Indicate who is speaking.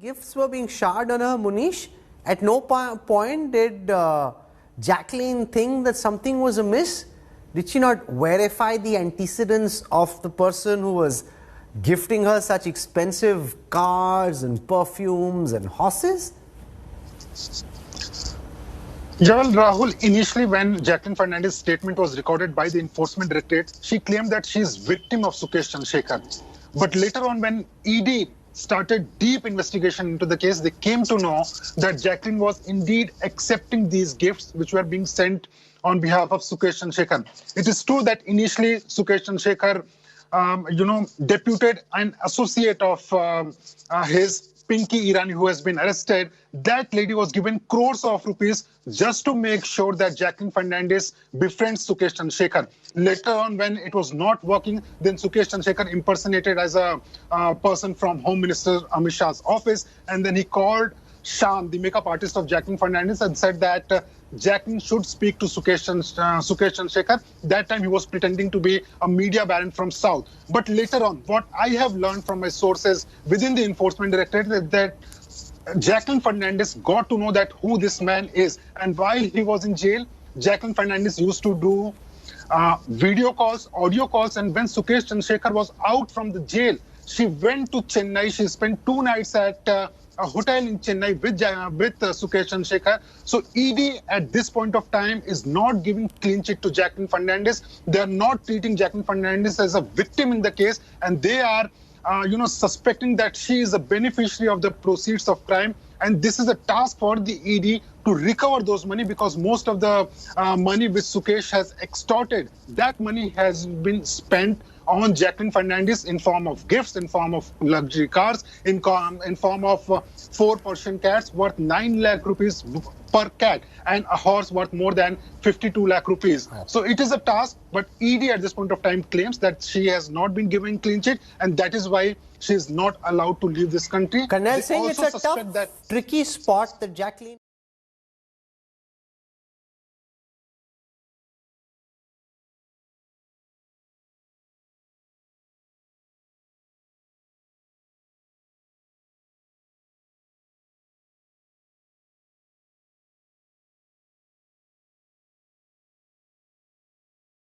Speaker 1: Gifts were being showered on her, Munish. At no point did Jacqueline think that something was amiss. Did she not verify the antecedents of the person who was gifting her such expensive cars and perfumes and horses?
Speaker 2: Well, Rahul, initially when Jacqueline Fernandez's statement was recorded by the Enforcement Directorate, she claimed that she is victim of Sukesh Chandrasekhar. But later on, when ED started deep investigation into the case, they came to know that Jacqueline was indeed accepting these gifts which were being sent on behalf of Sukesh Chandrasekhar. It is true that initially Sukesh Chandrasekhar, deputed an associate of his, Pinky Irani, who has been arrested. That lady was given crores of rupees just to make sure that Jacqueline Fernandez befriends Sukesh Chandrasekhar. Later on, when it was not working, then Sukesh Chandrasekhar impersonated as a person from Home Minister Amit Shah's office, and then he called Shan, the makeup artist of Jacqueline Fernandez, and said that Jacqueline should speak to Sukesh Chandrasekhar. That time he was pretending to be a media baron from South. But later on, what I have learned from my sources within the Enforcement Directorate is that Jacqueline Fernandez got to know that who this man is. And while he was in jail, Jacqueline Fernandez used to do video calls, audio calls. And when Sukesh Chandrasekhar was out from the jail, she went to Chennai. She spent 2 nights at a hotel in Chennai with Sukesh Chandrasekhar. So ED at this point of time is not giving clean chit to Jacqueline Fernandez. They are not treating Jacqueline Fernandez as a victim in the case, and they are suspecting that she is a beneficiary of the proceeds of crime. And this is a task for the ED to recover those money, because most of the money which Sukesh has extorted, that money has been spent on Jacqueline Fernandez in form of gifts, in form of luxury cars, in form of 4 Persian cats worth 9 lakh rupees per cat, and a horse worth more than 52 lakh rupees. So it is a task, but ED at this point of time claims that she has not been given clean chit, and that is why she is not allowed to leave this country.
Speaker 1: Karnail Singh, it's a tough, tricky spot that Jacqueline...